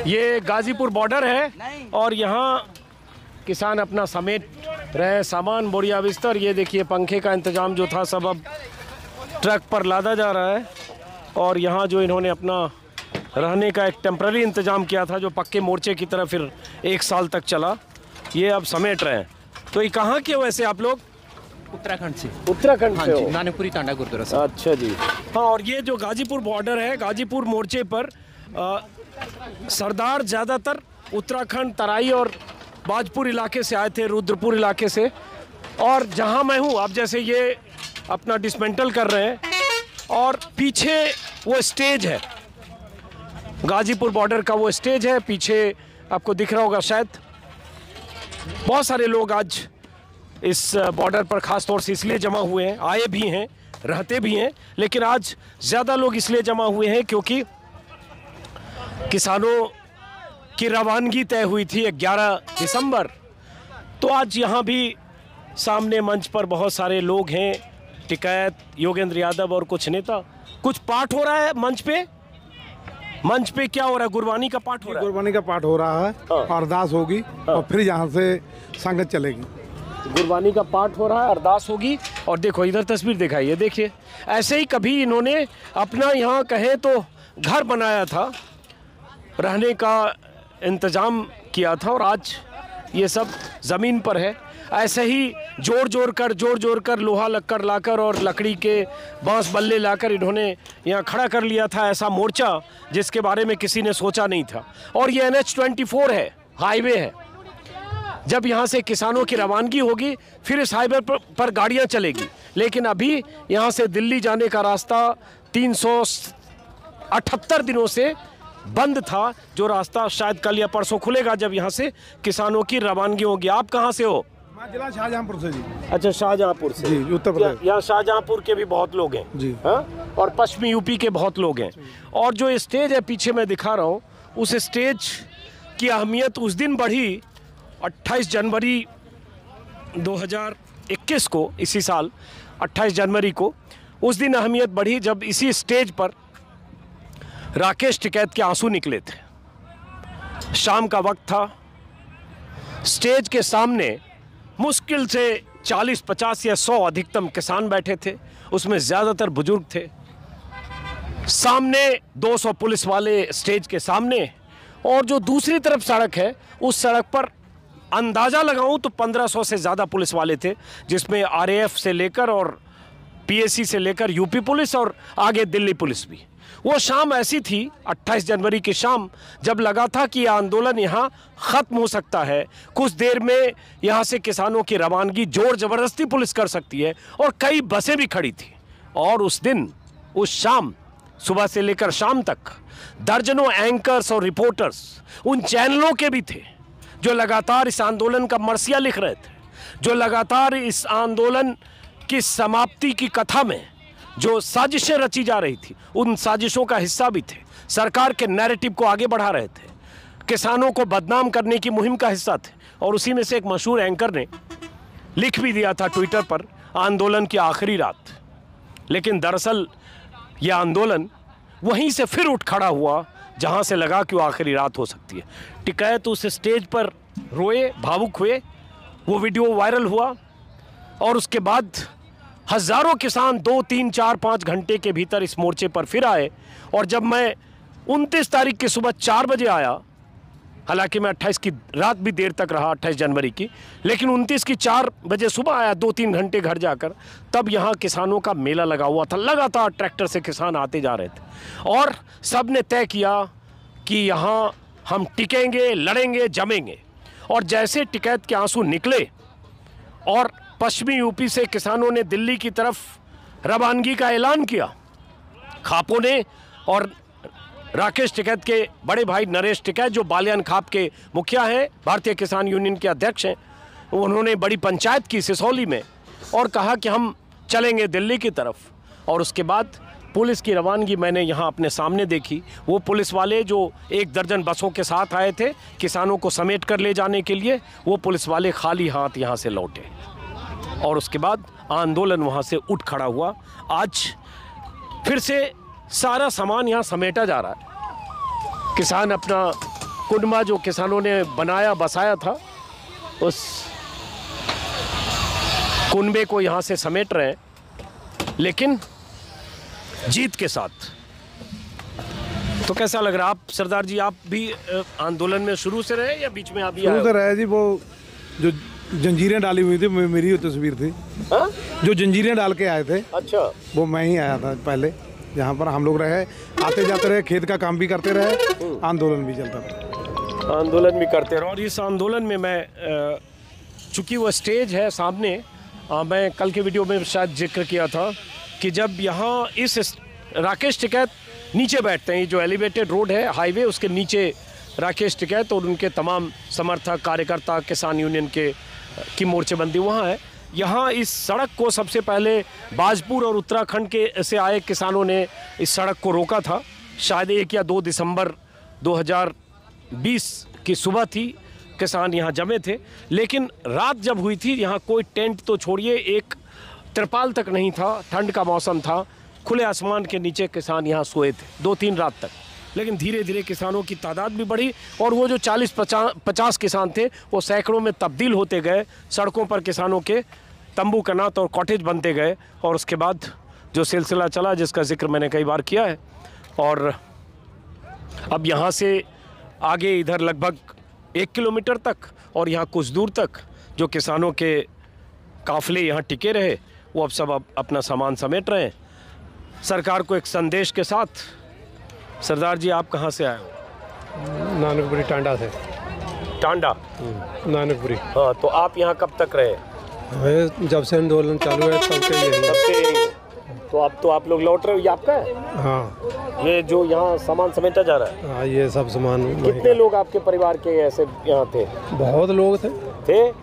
ये गाजीपुर बॉर्डर है और यहाँ किसान अपना समेट रहे सामान, बोरिया बिस्तर। ये देखिए पंखे का इंतज़ाम जो था सब अब ट्रक पर लादा जा रहा है। और यहाँ जो इन्होंने अपना रहने का एक टेम्पररी इंतज़ाम किया था जो पक्के मोर्चे की तरह फिर 1 साल तक चला, ये अब समेट रहे हैं। तो ये कहाँ के वैसे आप लोग? उत्तराखंड से। उत्तराखंड से हो? नानकपुरी तांडा गुरुद्वारा से। अच्छा जी। हाँ, और ये जो गाजीपुर बॉर्डर है, गाजीपुर मोर्चे पर सरदार ज़्यादातर उत्तराखंड, तराई और बाजपुर इलाके से आए थे, रुद्रपुर इलाके से। और जहाँ मैं हूँ, अब जैसे ये अपना डिसमेंटल कर रहे हैं और पीछे वो स्टेज है, गाजीपुर बॉर्डर का वो स्टेज है, पीछे आपको दिख रहा होगा शायद। बहुत सारे लोग आज इस बॉर्डर पर ख़ास तौर से इसलिए जमा हुए हैं, आए भी हैं, रहते भी हैं, लेकिन आज ज़्यादा लोग इसलिए जमा हुए हैं क्योंकि किसानों की रवानगी तय हुई थी 11 दिसंबर। तो आज यहाँ भी सामने मंच पर बहुत सारे लोग हैं, टिकैत, योगेंद्र यादव और कुछ नेता। कुछ पाठ हो रहा है मंच पे। मंच पे क्या हो रहा है? गुरबानी का पाठ हो रहा है। गुरबानी का पाठ हो रहा है, अरदास होगी और फिर यहाँ से संगत चलेगी। गुरबानी का पाठ हो रहा है, अरदास होगी। और देखो इधर तस्वीर दिखाइए, देखिए ऐसे ही कभी इन्होंने अपना यहाँ कहे तो घर बनाया था, रहने का इंतज़ाम किया था और आज ये सब ज़मीन पर है। ऐसे ही जोड़ जोड़ कर लोहा लक्कड़ लाकर और लकड़ी के बांस बल्ले लाकर इन्होंने यहाँ खड़ा कर लिया था ऐसा मोर्चा जिसके बारे में किसी ने सोचा नहीं था। और ये NH-24 है, हाईवे है। जब यहाँ से किसानों की रवानगी होगी फिर इस हाईवे पर गाड़ियाँ चलेगी, लेकिन अभी यहाँ से दिल्ली जाने का रास्ता 378 दिनों से बंद था, जो रास्ता शायद कल या परसों खुलेगा जब यहाँ से किसानों की रवानगी होगी। आप कहाँ से हो? मैं जिला शाहजहांपुर से जी। अच्छा, शाहजहांपुर से जी, उत्तर प्रदेश। यहाँ शाहजहांपुर के भी बहुत लोग हैं जी, हाँ? और पश्चिमी यूपी के बहुत लोग हैं। और जो स्टेज है पीछे मैं दिखा रहा हूँ, उस स्टेज की अहमियत उस दिन बढ़ी 28 जनवरी 2021 को, इसी साल 28 जनवरी को उस दिन अहमियत बढ़ी जब इसी स्टेज पर राकेश टिकैत के आंसू निकले थे। शाम का वक्त था, स्टेज के सामने मुश्किल से 40, 50 या 100 अधिकतम किसान बैठे थे, उसमें ज़्यादातर बुजुर्ग थे। सामने 200 पुलिस वाले स्टेज के सामने, और जो दूसरी तरफ सड़क है उस सड़क पर अंदाज़ा लगाऊं तो 1500 से ज़्यादा पुलिस वाले थे, जिसमें RAF से लेकर और PAC से लेकर यूपी पुलिस और आगे दिल्ली पुलिस भी। वो शाम ऐसी थी 28 जनवरी की शाम जब लगा था कि यह आंदोलन यहाँ ख़त्म हो सकता है, कुछ देर में यहाँ से किसानों की रवानगी जोर ज़बरदस्ती पुलिस कर सकती है, और कई बसें भी खड़ी थी। और उस दिन, उस शाम, सुबह से लेकर शाम तक दर्जनों एंकर्स और रिपोर्टर्स उन चैनलों के भी थे जो लगातार इस आंदोलन का मरसिया लिख रहे थे, जो लगातार इस आंदोलन की समाप्ति की कथा में जो साजिशें रची जा रही थी उन साजिशों का हिस्सा भी थे, सरकार के नैरेटिव को आगे बढ़ा रहे थे, किसानों को बदनाम करने की मुहिम का हिस्सा थे। और उसी में से एक मशहूर एंकर ने लिख भी दिया था ट्विटर पर, आंदोलन की आखिरी रात। लेकिन दरअसल यह आंदोलन वहीं से फिर उठ खड़ा हुआ जहां से लगा कि वो आखिरी रात हो सकती है। टिकैत उस स्टेज पर रोए, भावुक हुए, वो वीडियो वायरल हुआ और उसके बाद हज़ारों किसान 2, 3, 4, 5 घंटे के भीतर इस मोर्चे पर फिर आए। और जब मैं 29 तारीख की सुबह 4 बजे आया, हालांकि मैं 28 की रात भी देर तक रहा, 28 जनवरी की, लेकिन 29 की 4 बजे सुबह आया, 2-3 घंटे घर जाकर, तब यहाँ किसानों का मेला लगा हुआ था। लगातार ट्रैक्टर से किसान आते जा रहे थे और सब ने तय किया कि यहाँ हम टिकेंगे, लड़ेंगे, जमेंगे। और जैसे टिकैत के आंसू निकले और पश्चिमी यूपी से किसानों ने दिल्ली की तरफ रवानगी का ऐलान किया, खापों ने और राकेश टिकैत के बड़े भाई नरेश टिकैत, जो बालियान खाप के मुखिया हैं, भारतीय किसान यूनियन के अध्यक्ष हैं, उन्होंने बड़ी पंचायत की सिसौली में और कहा कि हम चलेंगे दिल्ली की तरफ। और उसके बाद पुलिस की रवानगी मैंने यहाँ अपने सामने देखी। वो पुलिस वाले जो 1 दर्जन बसों के साथ आए थे किसानों को समेट कर ले जाने के लिए, वो पुलिस वाले खाली हाथ यहाँ से लौटे और उसके बाद आंदोलन वहाँ से उठ खड़ा हुआ। आज फिर से सारा सामान यहाँ समेटा जा रहा है। किसान अपना कुनबा जो किसानों ने बनाया बसाया था, उस कुनबे को यहाँ से समेट रहे हैं, लेकिन जीत के साथ। तो कैसा लग रहा है? आप सरदार जी, आप भी आंदोलन में शुरू से रहे या बीच में आप भी आए शुरू हो? से रहे जी। वो जो जंजीरें डाली हुई थी, मेरी वो तस्वीर थी। हाँ? जो जंजीरें डाल के आए थे, अच्छा, वो मैं ही आया था पहले। यहाँ पर हम लोग रहे, आते जाते रहे, खेत का काम भी करते रहे, आंदोलन भी चलता था। आंदोलन भी करते रहे। और इस आंदोलन में मैं, चूंकि वो स्टेज है सामने, मैं कल के वीडियो में शायद जिक्र किया था कि जब यहाँ इस राकेश टिकैत नीचे बैठते हैं, ये जो एलिवेटेड रोड है, हाईवे, उसके नीचे राकेश टिकैत और उनके तमाम समर्थक, कार्यकर्ता, किसान यूनियन की मोर्चेबंदी वहाँ है। यहाँ इस सड़क को सबसे पहले बाजपुर और उत्तराखंड के से आए किसानों ने इस सड़क को रोका था। शायद 1 या 2 दिसंबर 2020 की सुबह थी, किसान यहाँ जमे थे। लेकिन रात जब हुई थी, यहाँ कोई टेंट तो छोड़िए, एक तिरपाल तक नहीं था, ठंड का मौसम था, खुले आसमान के नीचे किसान यहाँ सोए थे 2-3 रात तक। लेकिन धीरे धीरे किसानों की तादाद भी बढ़ी और वो जो 40-50 किसान थे, वो सैकड़ों में तब्दील होते गए। सड़कों पर किसानों के तंबू कनात और कॉटेज बनते गए और उसके बाद जो सिलसिला चला, जिसका जिक्र मैंने कई बार किया है। और अब यहाँ से आगे इधर लगभग 1 किलोमीटर तक और यहाँ कुछ दूर तक जो किसानों के काफिले यहाँ टिके रहे, वो अब सब अपना सामान समेट रहे हैं सरकार को एक संदेश के साथ। सरदार जी, आप कहाँ से आए हो? नानकपुरी टांडा से। टांडा? नानकपुरी। हाँ, तो आप यहाँ कब तक रहे? जब से आंदोलन चालू है तब से यही। तब से यही। तो अब तो आप लोग लौट रहे हो, ये आपका है? हाँ। ये जो यहाँ सामान समेटा जा रहा है? हाँ, ये सब सामान। कितने लोग आपके परिवार के ऐसे यहाँ थे? बहुत लोग थे।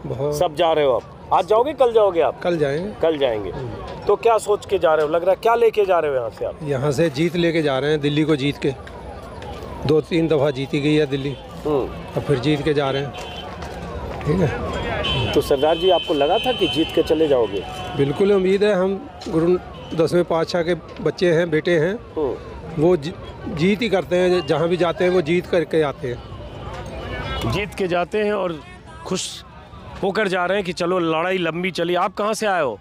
बहुत। सब जा रहे हो आप? आज जाओगे, कल जाओगे आप? कल जाएंगे। कल जाएंगे। तो क्या सोच के जा रहे हो? लग रहा है क्या लेके जा रहे हो यहाँ से आप? यहाँ से जीत लेके जा रहे हैं, दिल्ली को जीत के। 2-3 दफ़ा जीती गई है दिल्ली, अब फिर जीत के जा रहे हैं। ठीक है। तो सरदार जी, आपको लगा था कि जीत के चले जाओगे? बिल्कुल उम्मीद है। हम गुरु 10वें पातशाह के बच्चे हैं, बेटे हैं। वो जीत ही करते हैं, जहाँ भी जाते हैं वो जीत करके आते हैं। जीत के जाते हैं और खुश होकर जा रहे हैं कि चलो लड़ाई लंबी चली। आप कहाँ से आए हो?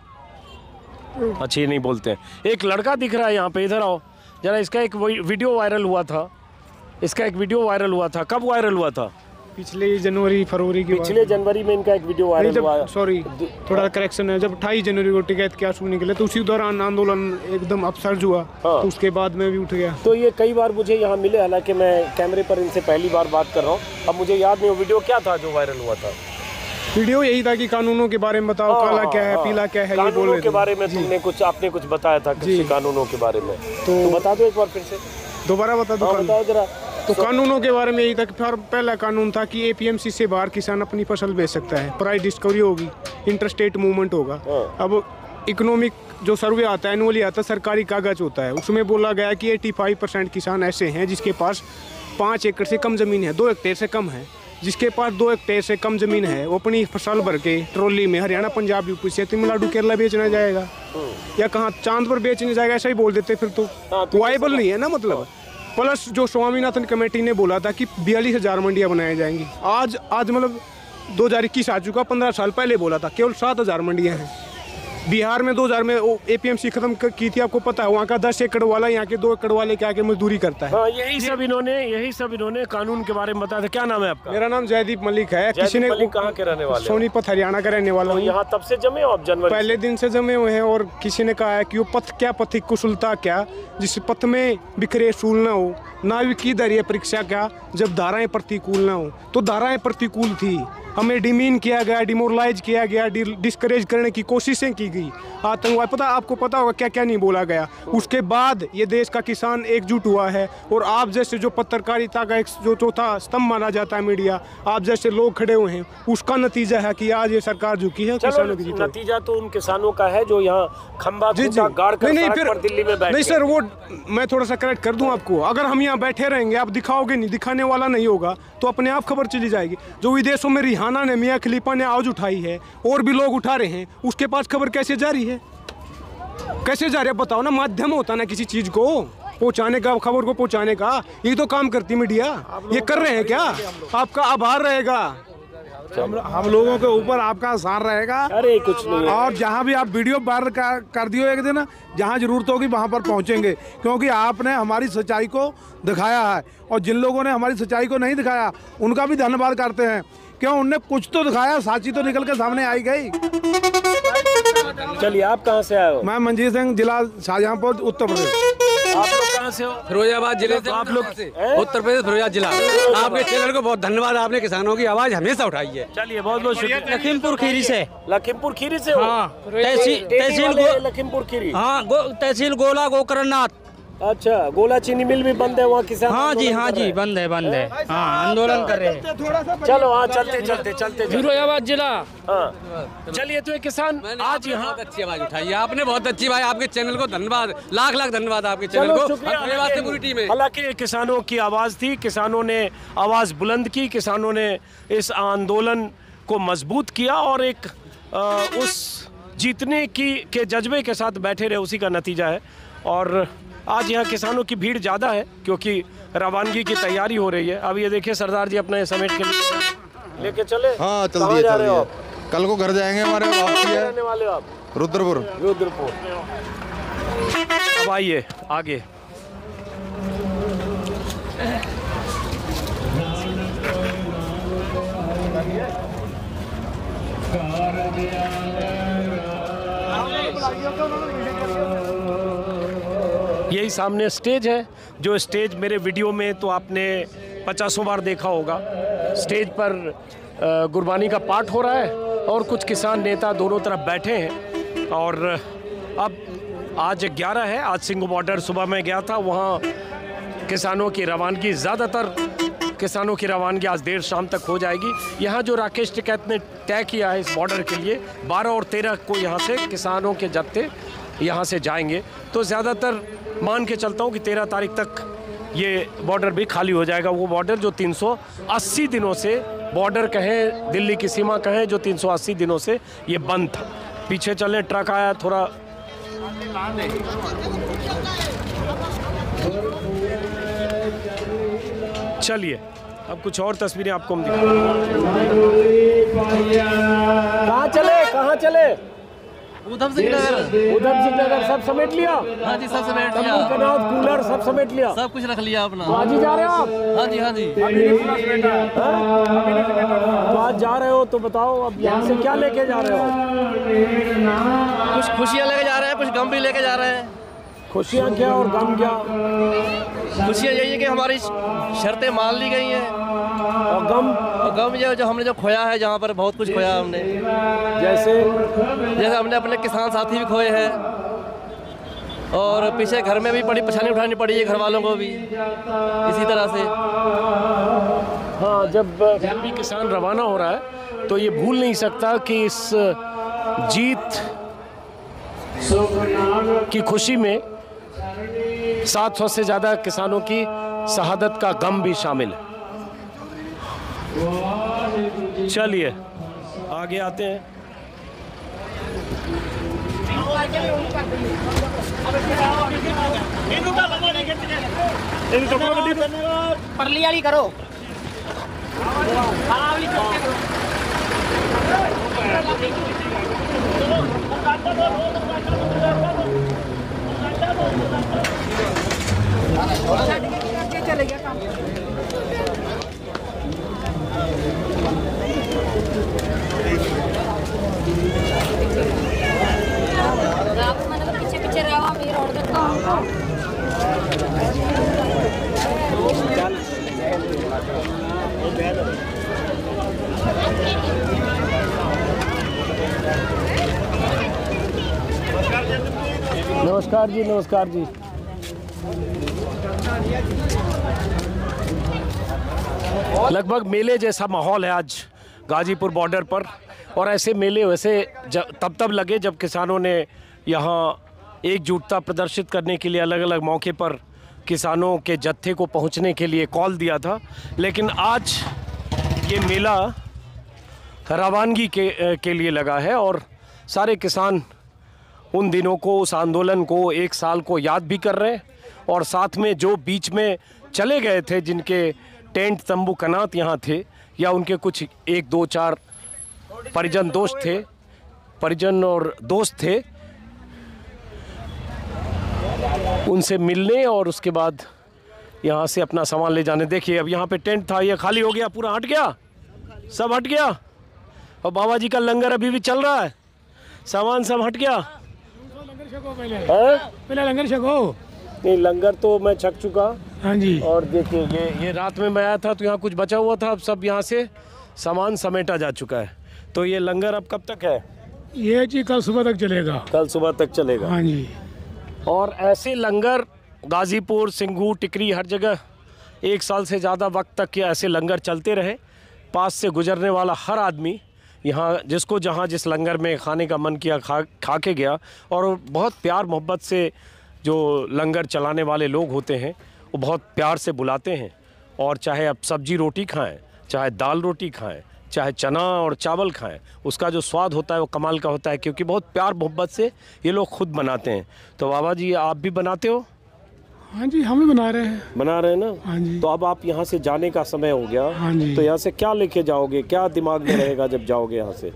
अच्छी नहीं बोलते हैं। एक लड़का दिख रहा है यहाँ पे, इधर आओ जरा। इसका एक वीडियो वायरल हुआ था। कब वायरल हुआ था? पिछले जनवरी फरवरी की पिछले जनवरी में इनका एक वीडियो वायरल हुआ। सॉरी, थोड़ा करेक्शन है। जब 28 जनवरी को टिकैत के आंसू निकले तो उसी दौरान आंदोलन एकदम अपसर्ज हुआ। हाँ। तो उसके बाद में भी उठ गया। तो ये कई बार मुझे यहाँ मिले, हालांकि मैं कैमरे पर इनसे पहली बार बात कर रहा हूँ। अब मुझे याद नहीं वो वीडियो क्या था जो वायरल हुआ था। वीडियो यही था कि कानूनों के बारे में बताओ, काला क्या है, पीला क्या है, ये बोल रहे थे। के बारे में आपने कुछ बताया था, कृषि कानूनों के बारे में। तो बता दो एक बार फिर से। दोबारा बता दो। बताओ जरा। तो कानूनों के बारे में यही था कि पहला कानून था कि एपीएमसी से बाहर किसान अपनी फसल बेच सकता है, प्राइस डिस्कवरी होगी, इंटरस्टेट मूवमेंट होगा। अब इकोनॉमिक जो सर्वे आता है, एनुअली आता है, सरकारी कागज होता है, उसमें बोला गया कि 85% किसान ऐसे हैं जिसके पास 5 एकड़ से कम ज़मीन है, 2 हेक्टेयर से कम है। जिसके पास 2 हेक्टेयर से कम ज़मीन है, वो अपनी फसल भर के ट्रॉली में हरियाणा, पंजाब, यूपी से तमिलनाडु, केरला बेचना जाएगा या कहाँ चांद पर बेचने जाएगा, ऐसा ही बोल देते। फिर तो वाइबल नहीं है ना। मतलब प्लस जो स्वामीनाथन कमेटी ने बोला था कि 42,000 मंडियाँ बनाई जाएंगी, आज मतलब 2021 आ चुका, 15 साल पहले बोला था केवल 7,000 मंडियाँ हैं। बिहार में 2000 में एपीएमसी खत्म की थी, आपको पता है। वहाँ का 10 एकड़ वाला यहाँ के 2 एकड़ वाले के आके मजदूरी करता है। हाँ, यही सब इन्होंने कानून के बारे में बताया था। क्या नाम है आपका? मेरा नाम जयदीप मलिक है। किसी ने कहाँ के रहने वाले? सोनीपत हरियाणा का रहने वाला हूँ। यहाँ तब से जमे हो आप? जनवरी पहले दिन से जमे हुए हैं। और किसी ने कहा है कि वो पथ क्या, पथिक कुशलता क्या, जिस पथ में बिखरे सूल ना हो, नाविक की धैर्य परीक्षा क्या, जब धाराएं प्रतिकूल ना हो। तो धाराएं प्रतिकूल थी, हमें डिमीन किया गया, डिमोरलाइज किया गया, डिस्करेज करने की कोशिशें की गई, आतंकवाद, आपको पता होगा क्या क्या नहीं बोला गया। उसके बाद ये देश का किसान एकजुट हुआ है। और आप जैसे जो पत्रकारिता का एक जो चौथा स्तंभ माना जाता है मीडिया, आप जैसे लोग खड़े हुए हैं, उसका नतीजा है कि आज ये सरकार झुकी है। किसानों की नतीजा तो उन किसानों का है जो यहाँ खंबा गाड़ कर दिल्ली में बैठे। नहीं सर, वो मैं थोड़ा सा करेक्ट कर दूं आपको। अगर हम यहाँ बैठे रहेंगे, आप दिखाओगे नहीं, दिखाने वाला नहीं होगा, तो अपने आप खबर चली जाएगी। जो विदेशों में रिहाना ने, मियां खलीफा ने आवाज उठाई है, और भी लोग उठा रहे हैं, उसके पास खबर कैसे जा रही है? कैसे जा रही है बताओ ना। माध्यम होता ना किसी चीज को। पहुंचाने का, खबर को पहुंचाने का, ये तो काम करती मीडिया। ये कर रहे हैं क्या? आपका आभार रहेगा। हम लोगों के ऊपर आपका आसार रहेगा। अरे कुछ नहीं है। और जहाँ भी आप वीडियो वायरल कर दियो एक दिन, जहाँ जरूरत होगी वहाँ पर पहुँचेंगे, क्योंकि आपने हमारी सच्चाई को दिखाया है। और जिन लोगों ने हमारी सच्चाई को नहीं दिखाया उनका भी धन्यवाद करते हैं, क्यों उनने कुछ तो दिखाया, साची तो निकल के सामने आई गई। चलिए, आप कहाँ से आए हो? मैं मंजीत सिंह, जिला शाहजहाँपुर, उत्तर प्रदेश। आप लोग कहाँ से हो? फिरोजाबाद जिले से। आप लोग उत्तर प्रदेश, फिरोजाबाद जिला। आपके चैनल को बहुत धन्यवाद, आपने किसानों की आवाज हमेशा उठाई है। चलिए, बहुत बहुत शुक्रिया। लखीमपुर खीरी से। लखीमपुर खीरी से हो? तहसील लखीमपुर खीरी। हाँ, तहसील गोला गोकर्णनाथ। अच्छा, गोला चीनी मिल भी बंद है वहाँ, किसान? हाँ जी, हाँ जी, बंद है, बंद है। हाँ, आंदोलन कर रहे हैं। चलो, हाँ, चलते। फिरोजाबाद जिला। हाँ, चलिए। तो ये किसान आज यहाँ बहुत अच्छी आवाज उठाई है आपने, बहुत अच्छी भाई। आपके चैनल को धन्यवाद, लाख लाख धन्यवाद आपके चैनल को। धन्यवाद से पूरी टीम है। हालांकि किसानों की आवाज़ थी, किसानों ने आवाज़ बुलंद की, किसानों ने इस आंदोलन को मजबूत किया और एक उस जीतने के जज्बे के साथ बैठे रहे, उसी का नतीजा है। और आज यहाँ किसानों की भीड़ ज़्यादा है क्योंकि रवानगी की तैयारी हो रही है। अब ये देखिए, सरदार जी अपने समेट के लिए लेके चले। हाँ, चल कहाँ दिए, जा चल रहे हो दिए। आप? कल को घर जाएंगे, हमारे वापसी है। रहने वाले हो आप? रुद्रपुर। अब आइए आगे। यही सामने स्टेज है, जो स्टेज मेरे वीडियो में तो आपने 50 बार देखा होगा। स्टेज पर गुरबानी का पाठ हो रहा है और कुछ किसान नेता दोनों तरफ बैठे हैं। और अब आज 11 है, आज सिंघू बॉर्डर सुबह में गया था, वहाँ किसानों की रवानगी, ज़्यादातर किसानों की रवानगी आज देर शाम तक हो जाएगी। यहाँ जो राकेश टिकैत ने तय किया है इस बॉर्डर के लिए, 12 और 13 को यहाँ से किसानों के जत्थे यहाँ से जाएंगे, तो ज़्यादातर मान के चलता हूँ कि 13 तारीख तक ये बॉर्डर भी खाली हो जाएगा। वो बॉर्डर जो 380 दिनों से, बॉर्डर कहें, दिल्ली की सीमा कहें, जो 380 दिनों से ये बंद था। पीछे चलें, ट्रक आया थोड़ा। चलिए, अब कुछ और तस्वीरें आपको हम दिखाएंगे। कहाँ चले? उधम सिंह नगर सब समेट लिया? हाँ जी, सब समेट लिया। कूलर सब समेट लिया? सब कुछ रख लिया अपना। तो आज ही जा रहे हो आप? हाँ जी, हाँ जी। तो आज जा रहे हो तो बताओ, अब यहाँ से क्या लेके जा रहे हो? कुछ खुशियाँ लेके जा रहे हैं, कुछ गम भी लेके जा रहे हैं। खुशियाँ क्या और गम क्या? खुशियाँ यही है कि हमारी शर्तें मान ली गई हैं, और गम ये जो हमने जो खोया है, जहाँ पर बहुत कुछ खोया हमने। जैसे हमने अपने किसान साथी भी खोए हैं, और पीछे घर में भी बड़ी परेशानी उठानी पड़ी है घर वालों को भी इसी तरह से। हाँ, जब भी किसान रवाना हो रहा है तो ये भूल नहीं सकता कि इस जीत की खुशी में 700 से ज़्यादा किसानों की शहादत का गम भी शामिल है। चलिए आगे आते हैं। परली वाली करो। चले गया काम। पीछे पीछे रहा मेरे रोड नमस्कार जी, नमस्कार जी। लगभग मेले जैसा माहौल है आज गाजीपुर बॉर्डर पर, और ऐसे मेले वैसे तब लगे जब किसानों ने यहाँ एकजुटता प्रदर्शित करने के लिए अलग अलग मौके पर किसानों के जत्थे को पहुँचने के लिए कॉल दिया था। लेकिन आज ये मेला रवानगी के लिए लगा है, और सारे किसान उन दिनों को, उस आंदोलन को, एक साल को याद भी कर रहे हैं। और साथ में जो बीच में चले गए थे, जिनके टेंट तंबू कनात यहाँ थे, या उनके कुछ 1 2 4 परिजन और दोस्त थे, उनसे मिलने और उसके बाद यहाँ से अपना सामान ले जाने। देखिए अब यहाँ पे टेंट था, ये खाली हो गया, पूरा हट गया, सब हट गया, और बाबा जी का लंगर अभी भी चल रहा है, सामान सब हट गया। पहले लंगर छको। नहीं, लंगर तो मैं छक चुका। हाँ जी। और देखिए ये रात में मैं आया था तो यहाँ कुछ बचा हुआ था, अब सब यहाँ से सामान समेटा जा चुका है। तो ये लंगर अब कब तक है? ये जी कल सुबह तक चलेगा। कल सुबह तक चलेगा। हाँ जी। और ऐसे लंगर गाज़ीपुर, सिंघू, टिकरी, हर जगह 1 साल से ज़्यादा वक्त तक के ऐसे लंगर चलते रहे। पास से गुजरने वाला हर आदमी यहाँ जिसको जहाँ जिस लंगर में खाने का मन किया खा के गया। और बहुत प्यार मोहब्बत से जो लंगर चलाने वाले लोग होते हैं वो बहुत प्यार से बुलाते हैं। और चाहे आप सब्जी रोटी खाएं, चाहे दाल रोटी खाएं, चाहे चना और चावल खाएं, उसका जो स्वाद होता है वो कमाल का होता है, क्योंकि बहुत प्यार मोहब्बत से ये लोग खुद बनाते हैं। तो बाबा जी आप भी बनाते हो? हाँ जी, हम भी बना रहे हैं। बना रहे हैं ना? हाँ जी। तो अब आप यहाँ से जाने का समय हो गया। हाँ जी। तो यहाँ से क्या लेके जाओगे, क्या दिमाग में रहेगा जब जाओगे यहाँ से?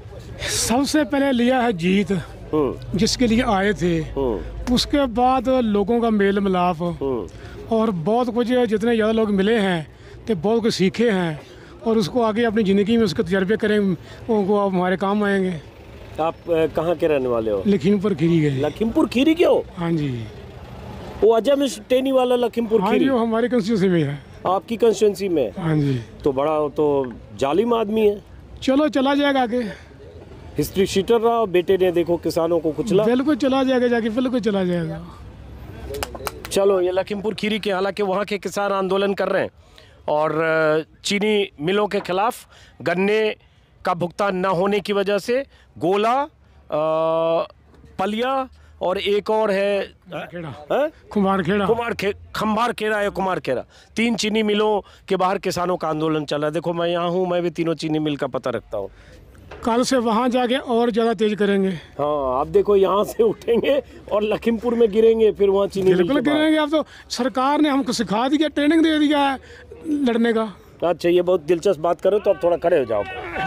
सबसे पहले लिया है जीत, जिसके लिए आए थे। उसके बाद लोगों का मेल मिलाप, और बहुत कुछ जितने ज़्यादा लोग मिले हैं तो बहुत कुछ सीखे हैं, और उसको आगे अपनी ज़िंदगी में उसके तजर्बे करें, वो अब हमारे काम आएंगे। आप कहाँ के रहने वाले हो? लखीमपुर खीरी के। लखीमपुर खीरी के हो? हाँ जी। वो अजय मिश्र टेनी वाला लखीमपुर हाँ खीरी? जी, वो हमारी कंस्टिट्यूंसी में है। आपकी कंस्टिट्यूंसी में? हाँ जी। तो बड़ा तो जालिम आदमी है। चलो चला जाएगा आगे। हिस्ट्री शीटर रहा, बेटे ने देखो किसानों को कुचला। बिल्कुल चला जाएगा, जाके बिल्कुल चला जाएगा। चलो, ये लखीमपुर खीरी के, हालांकि वहाँ के किसान आंदोलन कर रहे हैं और चीनी मिलों के खिलाफ गन्ने का भुगतान न होने की वजह से गोला, पलिया और एक और है खंभारखेड़ा या कुमारखेड़ा, 3 चीनी मिलों के बाहर किसानों का आंदोलन चल रहा है। देखो मैं यहाँ हूँ, मैं भी तीनों चीनी मिल का पता रखता हूँ। कल से वहाँ जाके और ज़्यादा तेज करेंगे। हाँ, आप देखो यहाँ से उठेंगे और लखीमपुर में गिरेंगे, फिर वहाँ चीनी बिल्कुल गिरेंगे। अब तो सरकार ने हमको सिखा दिया, ट्रेनिंग दे दिया है लड़ने का। अच्छा, ये बहुत दिलचस्प बात करो, तो आप थोड़ा खड़े हो जाओ,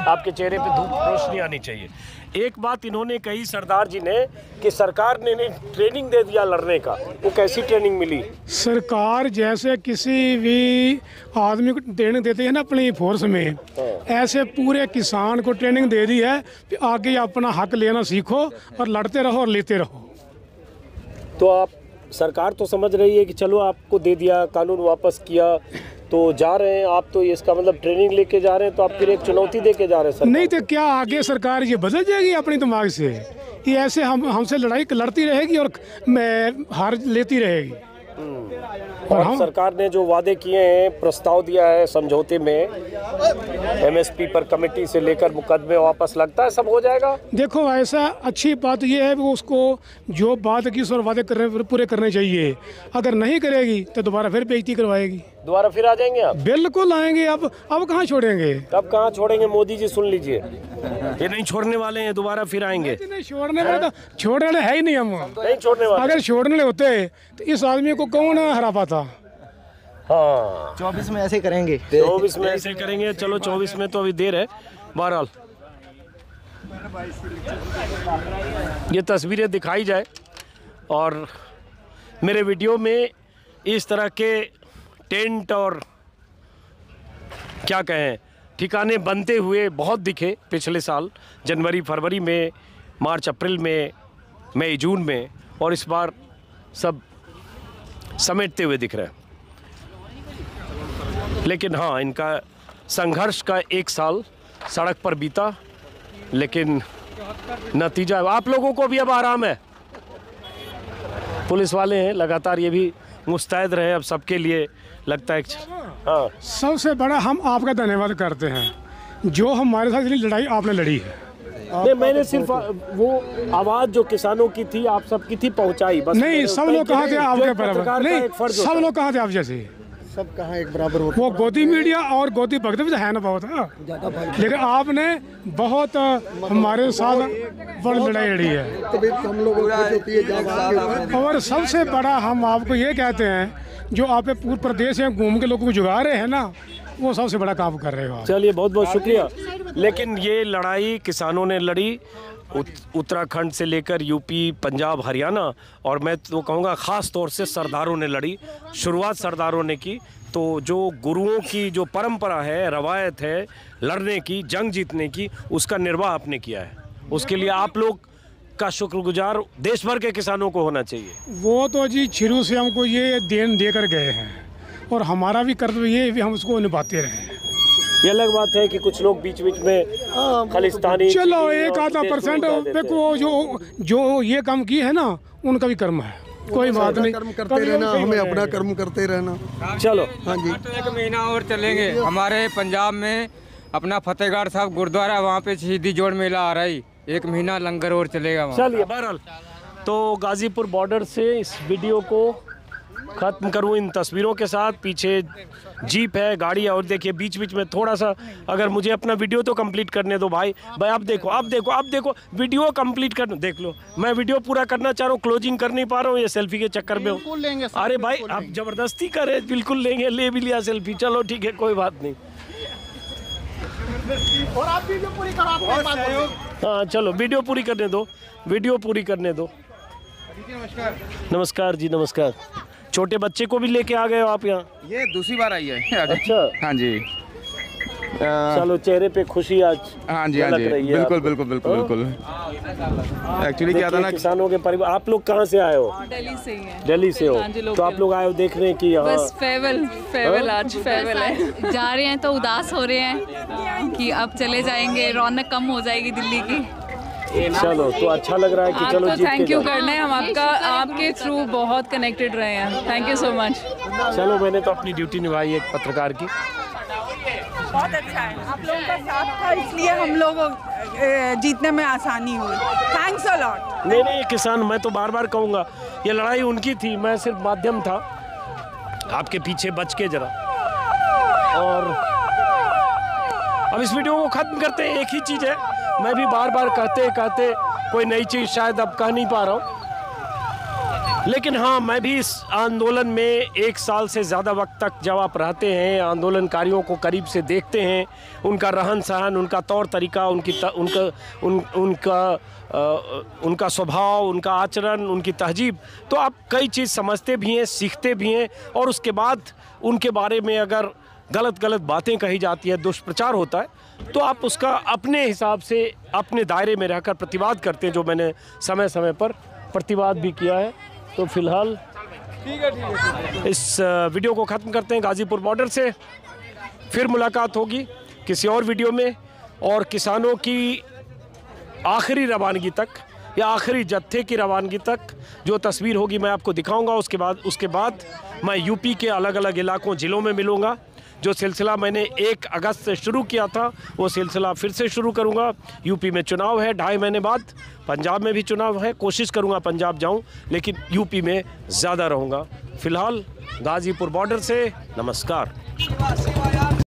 आपके चेहरे पे धूप रोशनी आनी चाहिए। एक बात इन्होंने कही सरदार जी ने कि सरकार ने ट्रेनिंग दे दिया लड़ने का। वो कैसी ट्रेनिंग मिली? सरकार जैसे किसी भी आदमी को ट्रेनिंग देती है ना अपनी फोर्स में, ऐसे पूरे किसान को ट्रेनिंग दे दी है कि आगे अपना हक लेना सीखो और लड़ते रहो और लेते रहो। तो आप, सरकार तो समझ रही है कि चलो आपको दे दिया, कानून वापस किया, तो जा रहे हैं आप, तो इसका मतलब ट्रेनिंग लेके जा रहे हैं, तो आप फिर एक चुनौती दे के जा रहे हैं सरकार। नहीं तो क्या आगे सरकार ये बदल जाएगी अपने दिमाग से? ये ऐसे हमसे लड़ाई लड़ती रहेगी और हार लेती रहेगी। और हम सरकार ने जो वादे किए हैं, प्रस्ताव दिया है समझौते में, MSP पर कमेटी से लेकर मुकदमे वापस, लगता है सब हो जाएगा? देखो, ऐसा अच्छी बात यह है कि उसको जो बात की सो वादे पूरे करने चाहिए। अगर नहीं करेगी तो दोबारा फिर बेइज्जती करवाएगी। दोबारा फिर आ जाएंगे आप? बिल्कुल आएंगे। अब कहाँ छोड़ेंगे? कब कहाँ छोड़ेंगे? मोदी जी सुन लीजिए, ये नहीं छोड़ने वाले हैं, दोबारा फिर आएंगे। नहीं छोड़ने वाले, तो छोड़ने वाले है ही नहीं हम। नहीं छोड़ने वाले। अगर छोड़ने होते तो इस आदमी को कौन हरा पाता? हाँ, 24 में ऐसे करेंगे। 24 में ऐसे करेंगे। चलो 24 में तो अभी देर है। बहरहाल ये तस्वीरें दिखाई जाए, और मेरे वीडियो में इस तरह के टेंट और क्या कहें ठिकाने बनते हुए बहुत दिखे पिछले साल जनवरी फरवरी में, मार्च अप्रैल में, मई जून में, और इस बार सब समेटते हुए दिख रहे हैं। लेकिन हाँ, इनका संघर्ष का 1 साल सड़क पर बीता, लेकिन नतीजा आप लोगों को भी अब आराम है। पुलिस वाले हैं लगातार, ये भी मुस्तैद रहे अब सबके लिए, लगता है। हाँ, सबसे बड़ा हम आपका धन्यवाद करते हैं, जो हमारे साथ लड़ाई आपने लड़ी है। नहीं, मैंने सिर्फ वो आवाज़ जो किसानों की थी, आप सबकी थी, पहुंचाई बस। नहीं, सब लोग कहाँ थे आपके बराबर? नहीं, सब लोग कहाँ थे आप जैसे? सब कहाँ एक बराबर होते वो गोदी मीडिया और गोदी भक्त भी तो है ना बहुत, लेकिन आपने बहुत हमारे साथ बड़ी लड़ाई लड़ी है। हम लोग और सबसे बड़ा हम आपको ये कहते हैं, जो आप पूरे प्रदेश में घूम के लोगों को जुगा रहे हैं ना, वो सबसे बड़ा काम कर रहे हो। चलिए बहुत बहुत शुक्रिया। लेकिन ये लड़ाई किसानों ने लड़ी, उत्तराखंड से लेकर यूपी, पंजाब, हरियाणा, और मैं तो कहूँगा ख़ास तौर से सरदारों ने लड़ी। शुरुआत सरदारों ने की। तो जो गुरुओं की जो परंपरा है, रवायत है लड़ने की, जंग जीतने की, उसका निर्वाह आपने किया है। उसके लिए आप लोग का शुक्रगुजार देश भर के किसानों को होना चाहिए। वो तो जी शुरू से हमको ये देन देकर गए हैं, और हमारा भी कर्तव्य ये भी हम उसको निभाते रहे हैं। ये अलग बात है कि कुछ लोग बीच बीच में खालिस्तानी, चलो 1-आधा% देखो जो ये काम की है ना, उनका भी कर्म है, कोई बात नहीं। कर्म करते रहना, हमें अपना कर्म करते रहना। चलो हाँ जी, तो 1 महीना और चलेंगे। हमारे पंजाब में अपना फतेहगढ़ साहब गुरुद्वारा, वहाँ पे शहीदी जोड़ मेला आ रहा है, 1 महीना लंगर और चलेगा वहाँ। चलिए बहरहाल, तो गाजीपुर बॉर्डर से इस वीडियो को ख़त्म करूँ इन तस्वीरों के साथ। पीछे जीप है, गाड़ी है, और देखिए बीच बीच में थोड़ा सा, अगर मुझे अपना वीडियो तो कंप्लीट करने दो भाई। अब देखो वीडियो कंप्लीट कर, देख लो। मैं वीडियो पूरा करना चाह रहा हूँ, क्लोजिंग कर नहीं पा रहा हूँ, ये सेल्फी के चक्कर में हूँ। अरे भाई आप ज़बरदस्ती करे, बिल्कुल लेंगे, ले भी लिया सेल्फी। चलो ठीक है, कोई बात नहीं। और आप वीडियो पूरी करो, आपको हाँ चलो वीडियो पूरी करने दो, वीडियो पूरी करने दो। नमस्कार जी, नमस्कार। छोटे बच्चे को भी लेके आ गए हो आप यहाँ? ये दूसरी बार आई है। अच्छा, हाँ जी। चलो चेहरे पे खुशी आज हाँ जी, हाँ जी, बिल्कुल बिल्कुल बिल्कुल बिल्कुल। एक्चुअली क्या था ना, किसानों के परिवार। आप लोग कहाँ से आए हो? दिल्ली से ही हैं। दिल्ली से हो? हाँ जी, तो आप लोग आए हो देख रहे हैं कि यहाँ बस फेयरवेल आज फेयरवेल है। जा रहे हैं तो उदास हो रहे हैं कि अब चले जाएंगे, रौनक कम हो जाएगी दिल्ली की। चलो तो अच्छा लग रहा है कि चलो जीत थैंक यू करना है, हम आपके थ्रू बहुत कनेक्टेड रहे हैं। Thank you so much. चलो मैंने तो अपनी ड्यूटी निभाई एक पत्रकार की। बहुत अच्छा है, आप लोगों का साथ था, इसलिए हम लोग जीतने में आसानी हुई। Thanks a lot. नहीं किसान, मैं तो बार बार कहूँगा, ये लड़ाई उनकी थी, मैं सिर्फ माध्यम था। आपके पीछे बच के जरा। और अब इस वीडियो को ख़त्म करते हैं। एक ही चीज़ है, मैं भी बार बार कहते कोई नई चीज़ शायद अब कह नहीं पा रहा हूँ, लेकिन हाँ, मैं भी इस आंदोलन में 1 साल से ज़्यादा वक्त तक जब आप रहते हैं, आंदोलनकारियों को करीब से देखते हैं, उनका रहन सहन, उनका तौर तरीका, उनका स्वभाव, उनका आचरण, उनकी तहजीब, तो आप कई चीज़ समझते भी हैं, सीखते भी हैं। और उसके बाद उनके बारे में अगर गलत बातें कही जाती है, दुष्प्रचार होता है, तो आप उसका अपने हिसाब से अपने दायरे में रहकर प्रतिवाद करते हैं, जो मैंने समय समय पर प्रतिवाद भी किया है। तो फिलहाल इस वीडियो को ख़त्म करते हैं गाज़ीपुर बॉर्डर से। फिर मुलाकात होगी किसी और वीडियो में, और किसानों की आखिरी रवानगी तक या आखिरी जत्थे की रवानगी तक जो तस्वीर होगी मैं आपको दिखाऊंगा। उसके बाद मैं यूपी के अलग अलग इलाकों, ज़िलों में मिलूँगा। जो सिलसिला मैंने 1 अगस्त से शुरू किया था, वो सिलसिला फिर से शुरू करूंगा। यूपी में चुनाव है 2.5 महीने बाद, पंजाब में भी चुनाव है, कोशिश करूंगा पंजाब जाऊं, लेकिन यूपी में ज़्यादा रहूंगा। फ़िलहाल गाज़ीपुर बॉर्डर से नमस्कार।